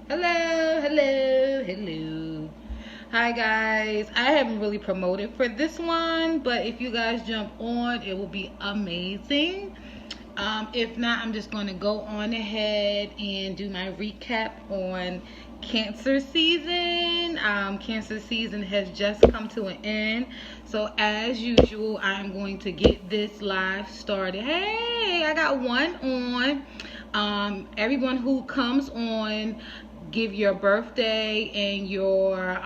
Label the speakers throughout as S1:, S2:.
S1: Hello, hello, hello. Hi guys. I haven't really promoted for this one, but if you guys jump on, it will be amazing. If not, I'm just going to go on ahead and do my recap on Cancer season. Cancer season has just come to an end. So as usual, I'm going to get this live started. Hey, I got one on. Everyone who comes on, give your birthday and your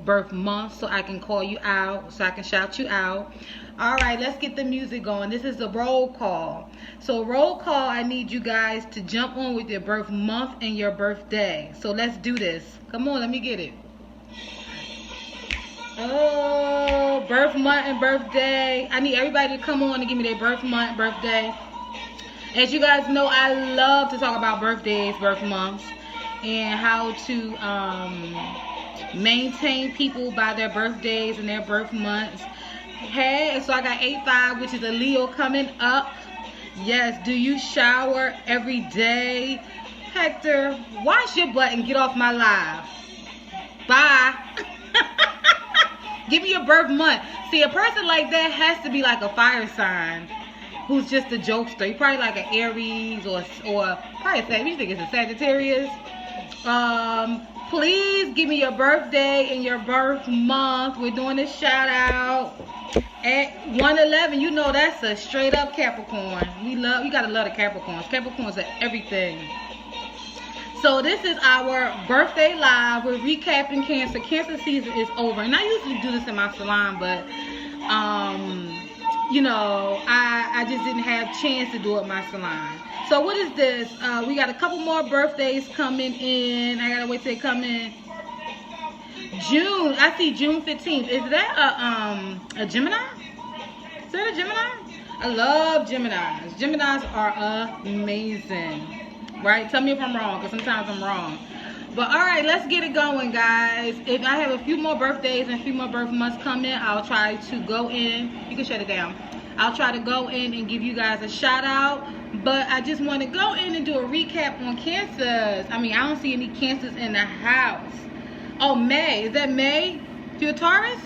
S1: birth month so I can call you out, so I can shout you out. All right, let's get the music going. This is the roll call. So roll call, I need you guys to jump on with your birth month and your birthday. So let's do this. Come on, let me get it. Oh, birth month and birthday. I need everybody to come on and give me their birth month, birthday. As you guys know, I love to talk about birthdays, birth months, and how to maintain people by their birthdays and their birth months. Hey, so I got 8-5, which is a Leo coming up. Yes, do you shower every day? Hector, wash your butt and get off my live. Bye. Give me your birth month. See, a person like that has to be like a fire sign who's just a jokester. He probably like an Aries or probably a Sagittarius. You think it's a Sagittarius? Please give me your birthday and your birth month. We're doing a shout out at 111. You know that's a straight up Capricorn. We gotta love the Capricorns. Capricorns are everything. So this is our birthday live. We're recapping Cancer. Cancer season is over, and I usually do this in my salon, but you know, I just didn't have a chance to do it in my salon. So what is this? We got a couple more birthdays coming in. I gotta wait till they come in. June. I see June 15th. Is that a Gemini? Is that a Gemini? I love Geminis. Geminis are amazing. Right? Tell me if I'm wrong, because sometimes I'm wrong. But all right, let's get it going, guys. If I have a few more birthdays and a few more birth months coming, I'll try to go in. You can shut it down. I'll try to go in and give you guys a shout out. But I just want to go in and do a recap on Cancers. I mean, I don't see any Cancers in the house. Oh, May. Is that May? You a Taurus?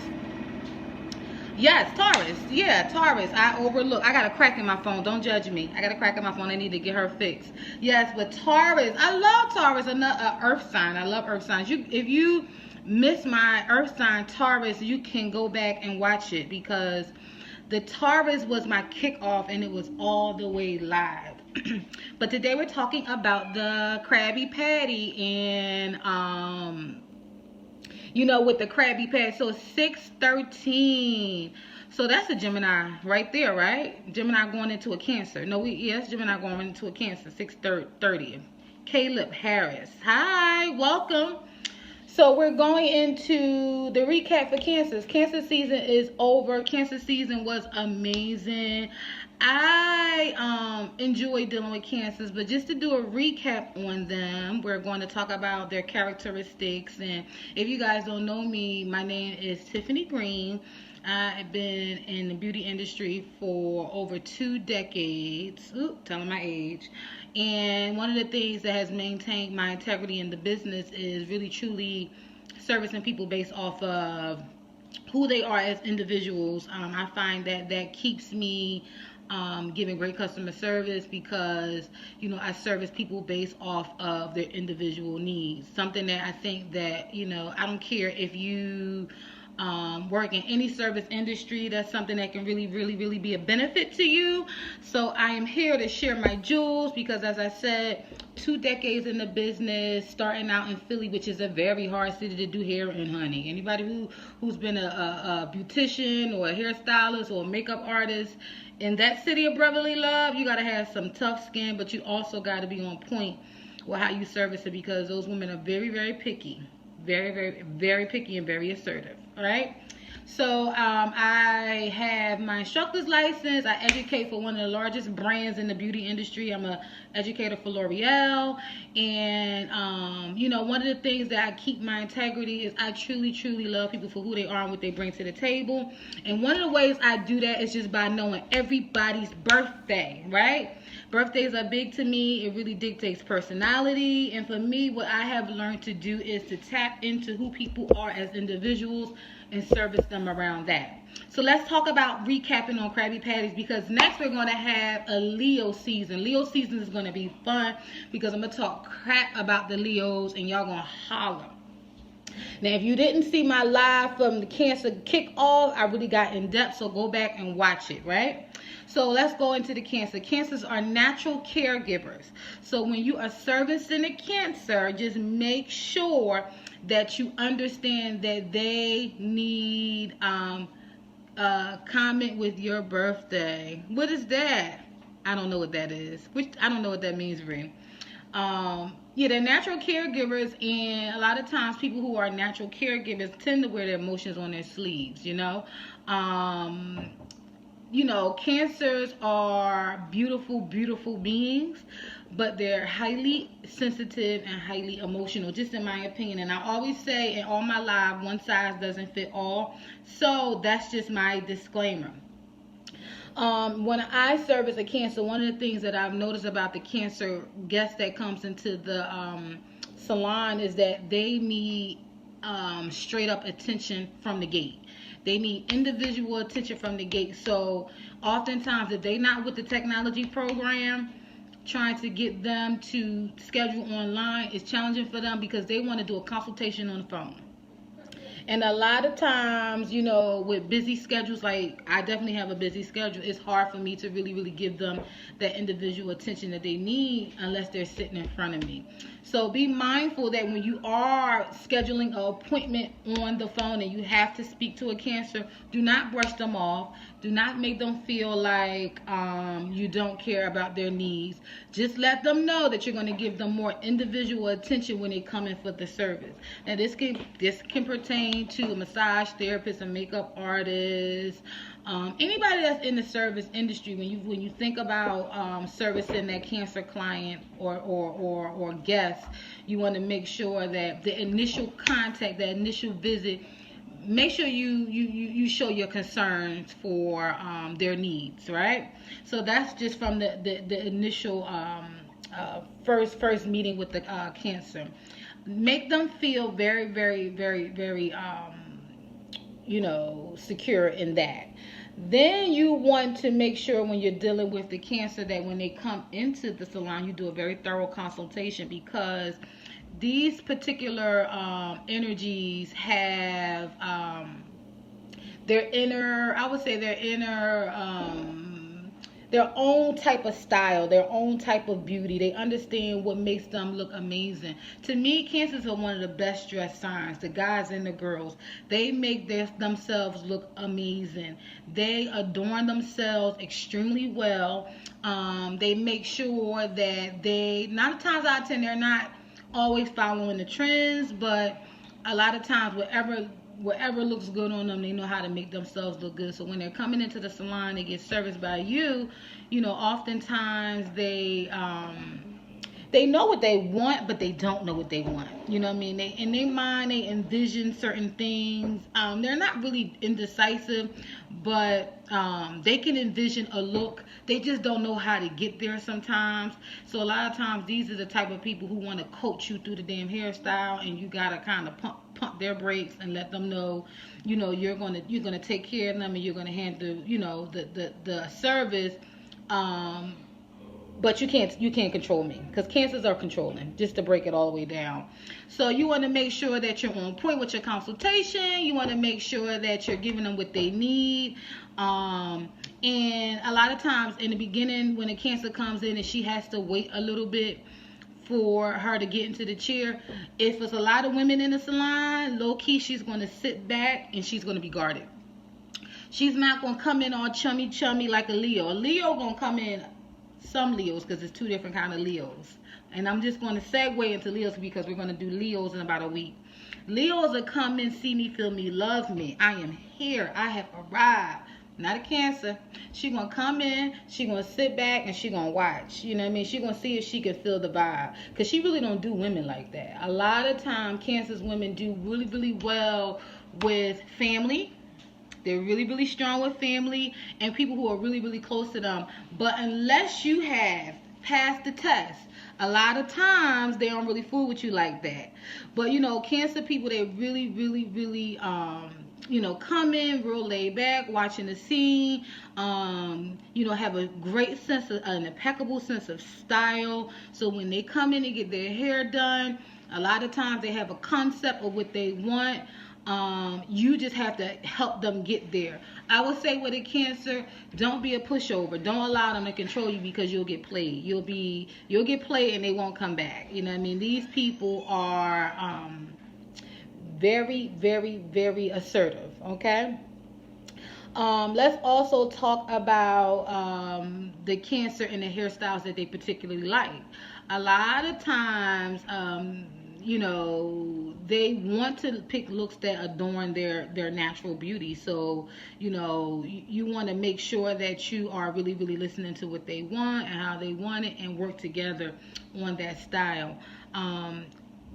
S1: Yes, Taurus. Yeah, Taurus. I overlook. I got a crack in my phone. Don't judge me. I got a crack in my phone. I need to get her fixed. Yes, but Taurus. I love Taurus. Another earth sign. I love earth signs. If you miss my earth sign, Taurus, you can go back and watch it, because the Taurus was my kickoff and it was all the way live. But today we're talking about the Krabby Patty and you know, with the Krabby Patty. So 6/13. So that's a Gemini right there, right? Gemini going into a Cancer. No, yes, Gemini going into a Cancer. 6/30. Caleb Harris. Hi, welcome. So we're going into the recap for Cancers. Cancer season is over. Cancer season was amazing. I enjoy dealing with Cancers, but just to do a recap on them, we're going to talk about their characteristics. And if you guys don't know me, my name is Tiffany Green. I've been in the beauty industry for over 2 decades. Ooh, telling my age. And one of the things that has maintained my integrity in the business is really truly servicing people based off of who they are as individuals. I find that keeps me giving great customer service, because you know I service people based off of their individual needs. Something that I think that, you know, I don't care if you work in any service industry, that's something that can really be a benefit to you. So I am here to share my jewels, because as I said, 2 decades in the business, starting out in Philly, which is a very hard city to do hair in, honey. Anybody who's been a beautician or a hairstylist or a makeup artist in that city of brotherly love, you got to have some tough skin, but you also got to be on point with how you service it, because those women are very picky. Very picky and very assertive. All right. So I have my instructor's license. I educate for one of the largest brands in the beauty industry. I'm a educator for L'Oreal. And, you know, one of the things that I keep my integrity is I truly love people for who they are and what they bring to the table. And one of the ways I do that is just by knowing everybody's birthday, right? Birthdays are big to me. It really dictates personality. And for me, what I have learned to do is to tap into who people are as individuals and service them around that. So let's talk about recapping on Krabby Patties, because next we're going to have a Leo season. Leo season is going to be fun because I'm going to talk crap about the Leos and y'all going to holler. Now, if you didn't see my live from the Cancer kickoff, I really got in depth, so go back and watch it, right? So let's go into the Cancer. Cancers are natural caregivers. So when you are servicing a Cancer, just make sure that you understand that they need comment with your birthday. What is that? I don't know what that is. I don't know what that means, Ree. Yeah, they're natural caregivers, and a lot of times people who are natural caregivers tend to wear their emotions on their sleeves, you know. Cancers are beautiful, beautiful beings, but they're highly sensitive and highly emotional, just in my opinion. And I always say in all my live, one size doesn't fit all. So that's just my disclaimer. When I service a Cancer, one of the things that I've noticed about the Cancer guest that comes into the salon is that they need straight up attention from the gate. They need individual attention from the gate. So oftentimes, if they're not with the technology program, trying to get them to schedule online is challenging for them because they want to do a consultation on the phone. And a lot of times, with busy schedules, like I definitely have a busy schedule, it's hard for me to really, really give them that individual attention that they need unless they're sitting in front of me. So be mindful that when you are scheduling an appointment on the phone and you have to speak to a Cancer, do not brush them off. Do not make them feel like you don't care about their needs. Just let them know that you're going to give them more individual attention when they come in for the service. Now, this can pertain to a massage therapist, a makeup artist, anybody that's in the service industry. When you think about servicing that Cancer client or guest, you want to make sure that the initial contact, the initial visit, make sure you show your concerns for their needs, right? So that's just from the initial first meeting with the Cancer. Make them feel very, very, very, very secure in that. Then you want to make sure when you're dealing with the Cancer that when they come into the salon, you do a very thorough consultation, because these particular energies have their own type of style, their own type of beauty. They understand what makes them look amazing. To me, Cancers are one of the best dressed signs. The guys and the girls, they make themselves look amazing. They adorn themselves extremely well. They make sure that 9 times out of 10, they're not always following the trends, but a lot of times whatever looks good on them, they know how to make themselves look good. So when they're coming into the salon, they get serviced by you, oftentimes they know what they want, but they don't know what they want. You know what I mean? In their mind, they envision certain things. They're not really indecisive, but they can envision a look. They just don't know how to get there sometimes. So a lot of times, these are the type of people who want to coach you through the damn hairstyle, and you gotta kind of pump their brakes and let them know, you're gonna take care of them and you're gonna handle, the service. But you can't control me, because Cancers are controlling, just to break it all the way down. So you want to make sure that you're on point with your consultation. You want to make sure that you're giving them what they need. And a lot of times in the beginning, when a Cancer comes in and she has to wait a little bit for her to get into the chair, if it's a lot of women in the salon, low key, she's going to sit back and she's going to be guarded. She's not going to come in all chummy like a Leo. A Leo going to come in, some Leos, because it's 2 different kind of Leos. And I'm just going to segue into Leos because we're going to do Leos in about a week. Leos will come in, see me, feel me, love me. I am here. I have arrived. Not a Cancer. She going to come in, she going to sit back, and she going to watch. You know what I mean? She going to see if she can feel the vibe. Because she really don't do women like that. A lot of time, Cancers women do really, really well with family. They're really, really strong with family and people who are really, really close to them. But unless you have passed the test, a lot of times they don't really fool with you like that. But you know, Cancer people, they really, really, really you know, come in real laid back, watching the scene, you know, have a great sense of, an impeccable sense of style. So when they come in and get their hair done, a lot of times they have a concept of what they want. You just have to help them get there. I would say with a Cancer, don't be a pushover. Don't allow them to control you, because you'll get played. You'll get played and they won't come back. You know what I mean? These people are very, very, very assertive. Okay. Let's also talk about the Cancer and the hairstyles that they particularly like. A lot of times, you know, they want to pick looks that adorn their natural beauty. So, you know, you want to make sure that you are really, really listening to what they want and how they want it, and work together on that style.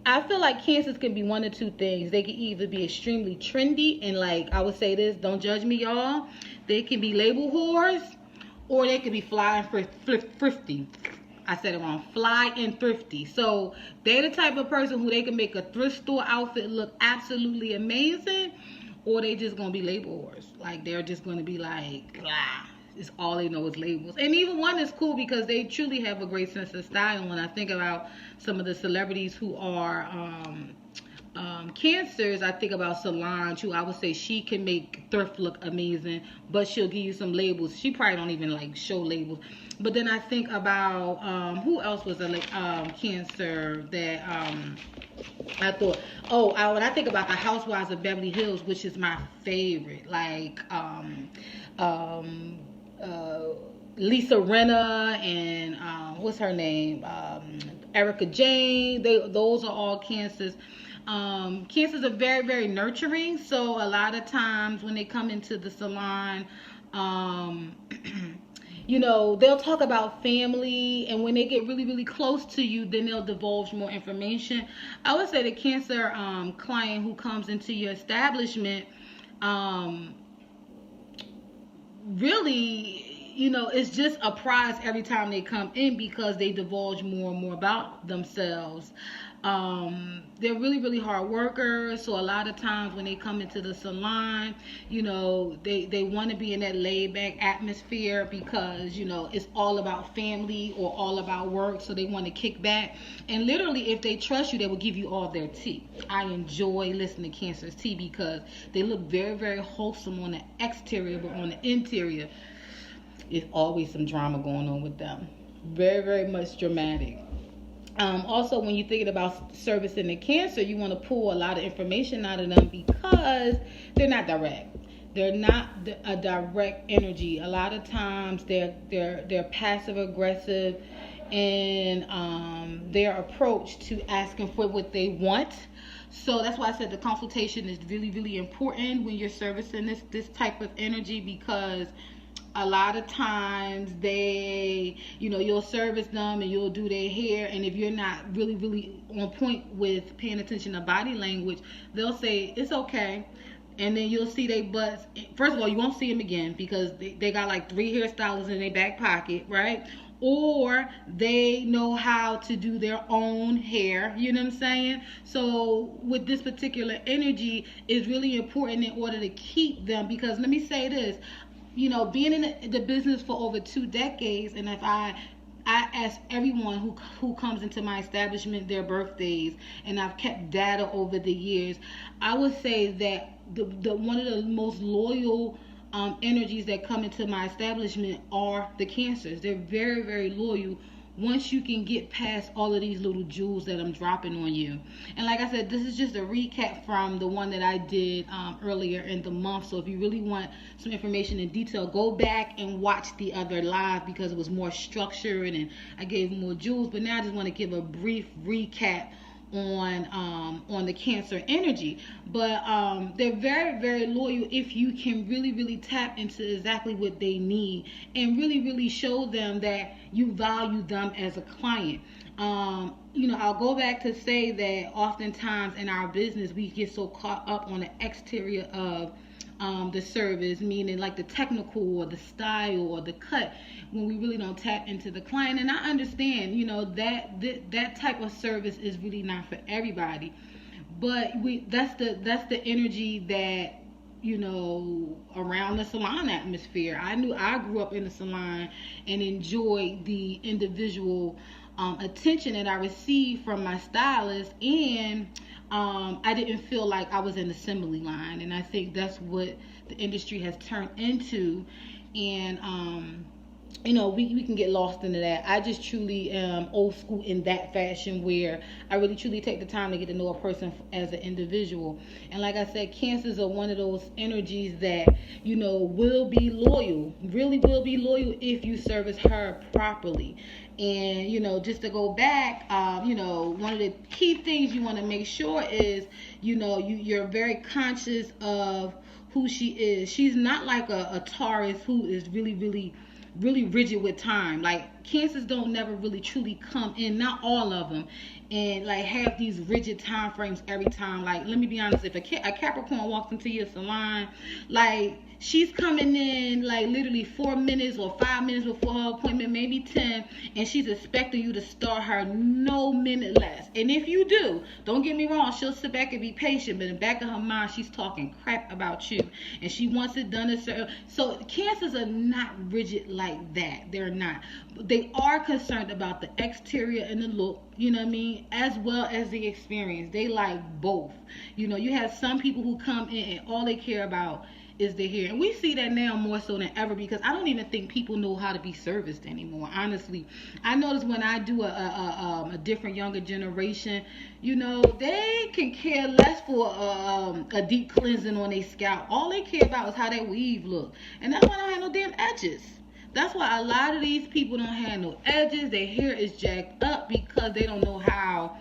S1: I feel like Cancers can be one of two things. They can either be extremely trendy, and like I would say this, don't judge me, y'all. They can be label whores, or they can be fly and thrifty. I said it wrong. Fly and thrifty. So they're the type of person who they can make a thrift store outfit look absolutely amazing, or they just gonna be label whores. Like they're just gonna be like, blah. It's all they know is labels. And even one is cool because they truly have a great sense of style. When I think about some of the celebrities who are Cancers, I think about Solange, who I would say she can make thrift look amazing, but she'll give you some labels. She probably don't even like show labels. But then I think about who else was a Cancer that I thought, when I think about the Housewives of Beverly Hills, which is my favorite, like Lisa Rinna and what's her name, Erica Jane. Those are all Cancers. Cancers are very, very nurturing. So a lot of times when they come into the salon, you know, they'll talk about family, and when they get really, really close to you, then they'll divulge more information. I would say the Cancer client who comes into your establishment, really, you know, it's just a prize every time they come in, because they divulge more and more about themselves. They're really, really hard workers. So a lot of times when they come into the salon, you know, they want to be in that laid back atmosphere, because, you know, it's all about family or all about work. So they want to kick back. And literally, if they trust you, they will give you all their tea. I enjoy listening to Cancer's tea because they look very, very wholesome on the exterior, but on the interior, there's always some drama going on with them. Very, very much dramatic. Also, when you're thinking about servicing the Cancer, you want to pull a lot of information out of them, because they're not direct. They're not a direct energy. A lot of times they're passive aggressive in their approach to asking for what they want. So that's why I said the consultation is really, really important when you're servicing this type of energy, because a lot of times they, you know, you'll service them and you'll do their hair, and if you're not really, really on point with paying attention to body language, they'll say it's okay, and then you'll see they butts. First of all, you won't see them again, because they got like 3 hairstylists in their back pocket, right? Or they know how to do their own hair, you know what I'm saying? So with this particular energy, it's really important in order to keep them, because let me say this, you know, being in the business for over 2 decades, and if I ask everyone who comes into my establishment their birthdays, and I've kept data over the years, I would say that the one of the most loyal energies that come into my establishment are the Cancers. They're very, very loyal once you can get past all of these little jewels that I'm dropping on you. And like I said, this is just a recap from the one that I did earlier in the month. So if you really want some information in detail, go back and watch the other live, because it was more structured and I gave more jewels. But now I just want to give a brief recap on the Cancer energy. But they're very, very loyal if you can really, really tap into exactly what they need and really, really show them that you value them as a client. You know, I'll go back to say that oftentimes in our business we get so caught up on the exterior of the service, meaning like the technical or the style or the cut, when we really don't tap into the client. And I understand, that type of service is really not for everybody, but that's the energy that, around the salon atmosphere. I grew up in the salon and enjoyed the individual attention that I received from my stylist, and I didn't feel like I was an assembly line. And I think that's what the industry has turned into. And we can get lost into that. I just truly am old school in that fashion, where I really truly take the time to get to know a person as an individual. And like I said, Cancers are one of those energies that, will be loyal, really will be loyal if you service her properly. And, just to go back, one of the key things you want to make sure is, you're very conscious of who she is. She's not like a Taurus who is really, really rigid with time. Like, Cancers don't never really truly come in, not all of them, and like have these rigid time frames every time. Like, let me be honest, if a Capricorn walks into your salon, like, she's coming in like literally 4 minutes or 5 minutes before her appointment, maybe 10, and she's expecting you to start her no minute less. And if you do, don't get me wrong, she'll sit back and be patient, but in the back of her mind, she's talking crap about you, and she wants it done a certain. So Cancers are not rigid like that. They're not. They are concerned about the exterior and the look, as well as the experience. They like both. You have some people who come in and all they care about is their hair. And we see that now more so than ever, because I don't even think people know how to be serviced anymore, honestly. I notice when I do a different younger generation, they can care less for a deep cleansing on their scalp. All they care about is how their weave look. And that's why I don't have no damn edges. That's why a lot of these people don't have no edges. Their hair is jacked up because they don't know how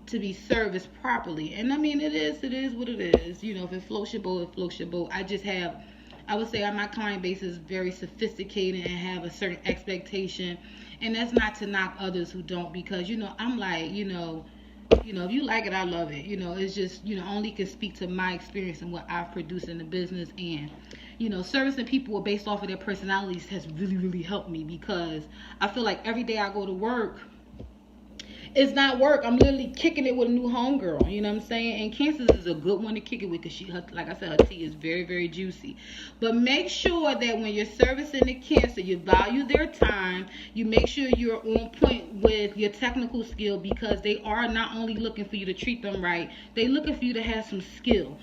S1: to be serviced properly. And I mean, it is what it is. If it floats your boat, it floats your boat. I would say my client base is very sophisticated and have a certain expectation. And that's not to knock others who don't, because, I'm like, if you like it, I love it. It's just, only can speak to my experience and what I've produced in the business. And, servicing people based off of their personalities has really, really helped me, because I feel like every day I go to work, it's not work. I'm literally kicking it with a new homegirl. You know what I'm saying? And Cancers is a good one to kick it with, because like I said, her tea is very, very juicy. But make sure that when you're servicing the Cancer, you value their time. You make sure you're on point with your technical skill, because they are not only looking for you to treat them right, they looking for you to have some skill.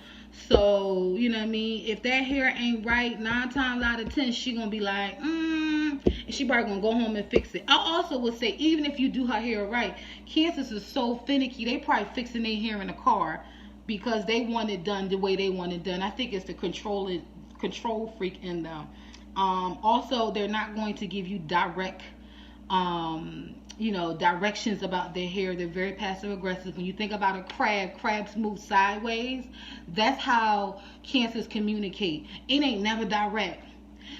S1: So, if that hair ain't right, 9 times out of 10, she gonna be like, and she probably gonna go home and fix it. I also would say, even if you do her hair right, Cancers is so finicky, they probably fixing their hair in a car because they want it done the way they want it done. I think it's the control freak in them. Also, they're not going to give you direct directions about their hair. They're very passive aggressive. When you think about a crabs move sideways. That's how Cancers communicate. It ain't never direct.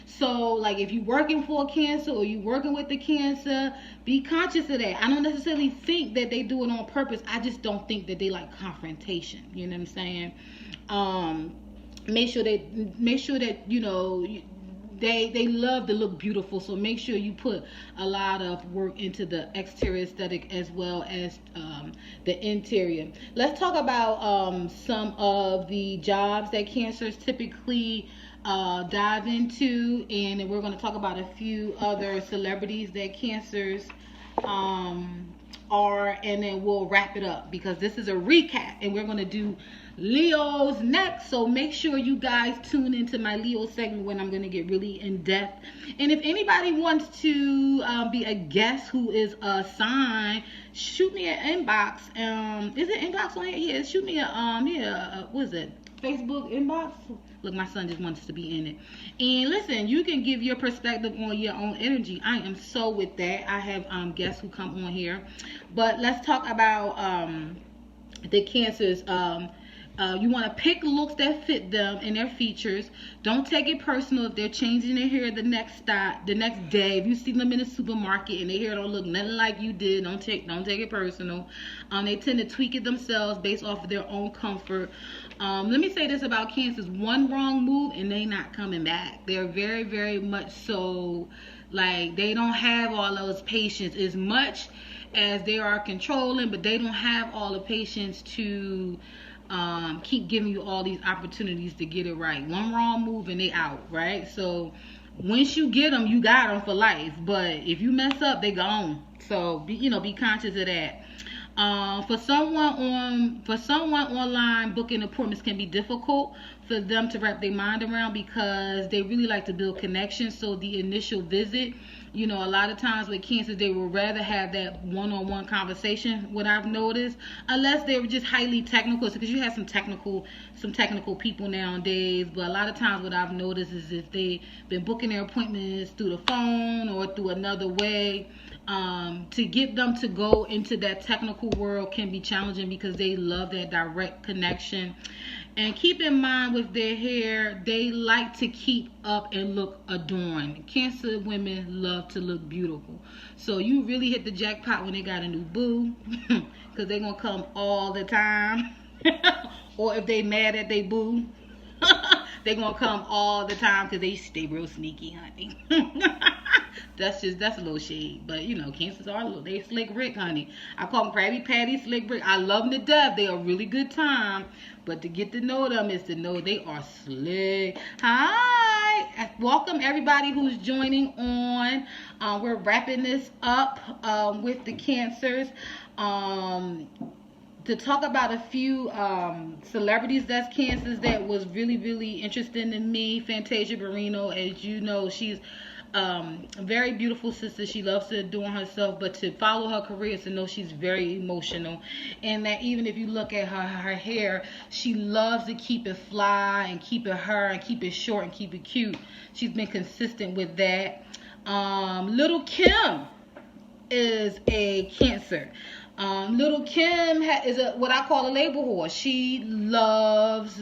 S1: So, like, if you're working for a Cancer or you're working with the Cancer, be conscious of that. I don't necessarily think that they do it on purpose. I just don't think that they like confrontation. You know what I'm saying? Make sure that they love to look beautiful. So make sure you put a lot of work into the exterior aesthetic as well as the interior. Let's talk about some of the jobs that Cancers typically dive into, and then we're going to talk about a few other celebrities that Cancers are, and then we'll wrap it up, because this is a recap and we're going to do Leo's next. So make sure you guys tune into my Leo segment when I'm going to get really in depth. And if anybody wants to be a guest who is a sign, shoot me an inbox. Is it inbox on here? Yeah, shoot me a what is it, Facebook inbox? Look, my son just wants to be in it. And listen, you can give your perspective on your own energy. I am so with that. I have guests who come on here. But let's talk about the Cancers. You want to pick looks that fit them and their features. Don't take it personal if they're changing their hair the next day. If you see them in the supermarket and their hair don't look nothing like you did, don't take it personal. They tend to tweak it themselves based off of their own comfort. Let me say this about Cancers: one wrong move and they not coming back. They're very, very much so, like, they don't have all those patience as much as they are controlling, but they don't have all the patience to keep giving you all these opportunities to get it right. One wrong move and they out, right? So once you get them, you got them for life. But if you mess up, they gone. So be conscious of that. For someone online, booking appointments can be difficult for them to wrap their mind around because they really like to build connections. So the initial visit, a lot of times with Cancers, they would rather have that one-on-one conversation, what I've noticed, unless they were just highly technical, because you have some technical people nowadays. But a lot of times what I've noticed is if they've been booking their appointments through the phone or through another way, to get them to go into that technical world can be challenging because they love that direct connection. And keep in mind with their hair, they like to keep up and look adorned. Cancer women love to look beautiful. So you really hit the jackpot when they got a new boo, because they're going to come all the time. Or if they mad at they boo, they're going to come all the time because they stay real sneaky, honey. That's a little shade. But, Cancers they slick Rick, honey. I call them Krabby Patty, slick Rick. I love them to death. They are a really good time. But to get to know them is to know they are slick. Hi. Welcome everybody who's joining on. We're wrapping this up with the Cancers. To talk about a few celebrities that's Cancers that was really, really interesting to me. Fantasia Barrino, as you know, she's a very beautiful sister. She loves to adorn herself, but to follow her career is to know she's very emotional, and that even if you look at her hair, she loves to keep it fly and keep it her and keep it short and keep it cute. She's been consistent with that. Little Kim is a Cancer. Little Kim is what I call a label whore. She loves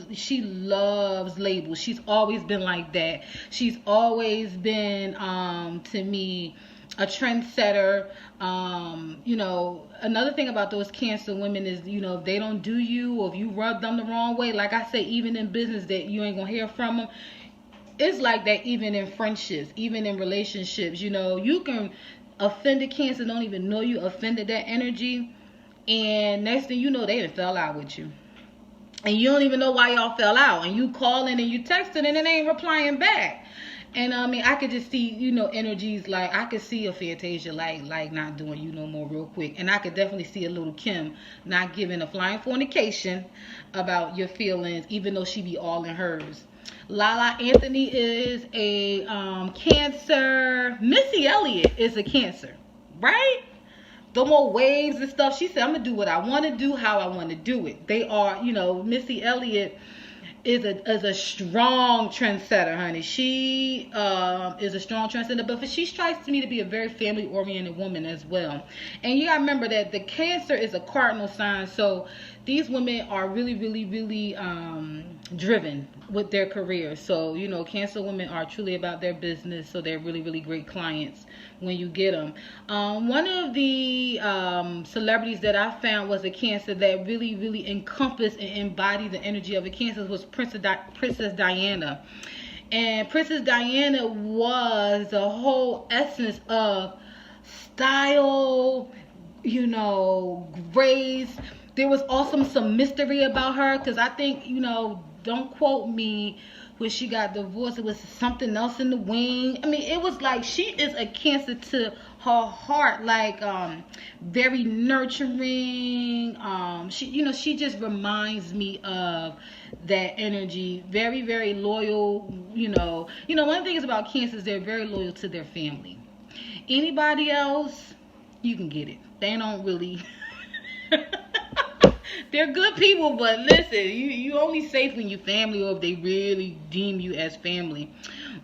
S1: labels. She's always been like that. She's always been, to me, a trendsetter. Another thing about those Cancer women is, if they don't do you or if you rub them the wrong way, like I say, even in business that you ain't gonna hear from them. It's like that even in friendships, even in relationships. You can offend a Cancer, don't even know you offended that energy, and next thing you know, they done fell out with you, and you don't even know why y'all fell out, and you calling and you texting and it ain't replying back. And I could just see, energies, like I could see a Fantasia like not doing you no more real quick, and I could definitely see a Little Kim not giving a flying fornication about your feelings, even though she be all in hers. Lala Anthony is a Cancer. Missy Elliott is a Cancer, right? The more waves and stuff. She said, I'm going to do what I want to do, how I want to do it. They are, Missy Elliott is a strong trendsetter, honey. She is a strong trendsetter, but she strikes me to be a very family-oriented woman as well. And you got to remember that the Cancer is a cardinal sign, so these women are really, really, really driven with their careers. So, Cancer women are truly about their business, so they're really, really great clients when you get them. One of the celebrities that I found was a Cancer that really, really encompassed and embodied the energy of a Cancer was Princess Diana. And Princess Diana was the whole essence of style, grace. There was also some mystery about her, because I think, don't quote me, when she got divorced, it was something else in the wing. It was like she is a Cancer to her heart, like very nurturing. She just reminds me of that energy. Very, very loyal. One of the things about Cancers, they're very loyal to their family. Anybody else, you can get it. They don't really. They're good people, but listen, you only safe when you're family, or if they really deem you as family.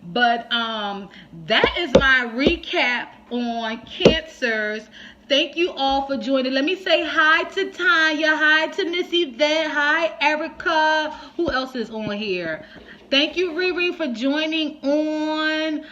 S1: But that is my recap on Cancers. Thank you all for joining. Let me say hi to Tanya. Hi to Miss Yvette. Hi, Erica. Who else is on here? Thank you, Riri, for joining on.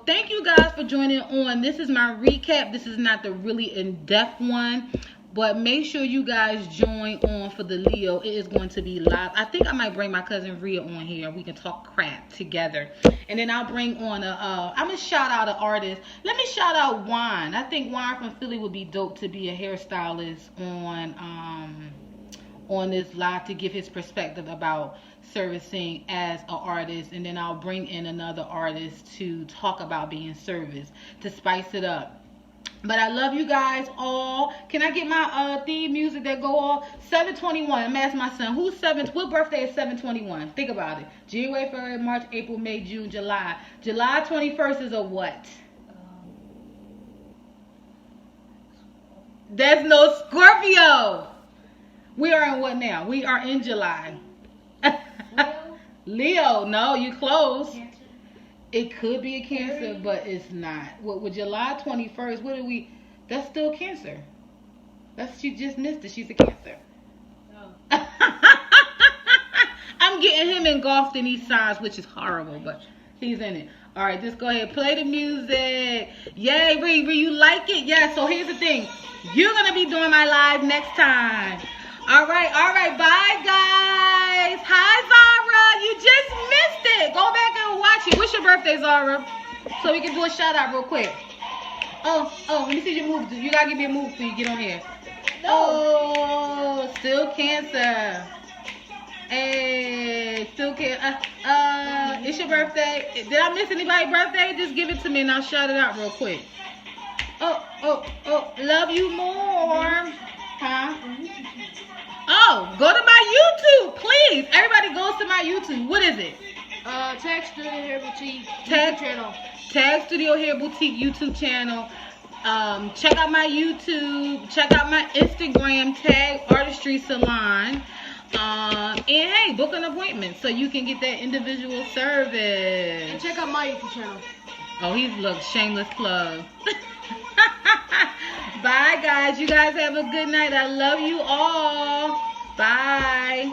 S1: Thank you guys for joining on. This is my recap. This is not the really in-depth one. But make sure you guys join on for the Leo. It is going to be live. I think I might bring my cousin Rhea on here. We can talk crap together. And then I'll bring on I'm going to shout out an artist. Let me shout out Juan. I think Juan from Philly would be dope to be a hairstylist on this live to give his perspective about servicing as an artist. And then I'll bring in another artist to talk about being service, to spice it up. But I love you guys all. Can I get my theme music that go off? 7/21. I'm asking my son, what birthday is 7/21? Think about it. January, February, March, April, May, June, July. July 21st is a what? There's no Scorpio. We are in what now? We are in July. Leo, no, you close. It could be a Cancer, but it's not. With July 21st, that's still Cancer. She just missed it. She's a Cancer. Oh. I'm getting him engulfed in these signs, which is horrible, but he's in it. All right, just go ahead. Play the music. Yay, Riri, you like it? Yeah, so here's the thing. You're going to be doing my live next time. All right. Bye, guys. Hi, Zara. You just missed it. Go back and watch it. What's your birthday, Zara? So we can do a shout out real quick. Oh, let me see your move. You got to give me a move before you get on here. No. Oh, still Cancer. Hey, still Cancer. It's your birthday. Did I miss anybody's birthday? Just give it to me and I'll shout it out real quick. Oh, love you more. Huh? Oh, go to my YouTube, please. Everybody goes to my YouTube. What is it?
S2: Tag Studio Hair Boutique YouTube channel.
S1: Tag Studio Hair Boutique YouTube channel. Check out my YouTube. Check out my Instagram. Tag Artistry Salon. And hey, book an appointment so you can get that individual service.
S2: And check out my YouTube channel.
S1: Oh, look, shameless plug. Bye, guys. You guys have a good night. I love you all. Bye.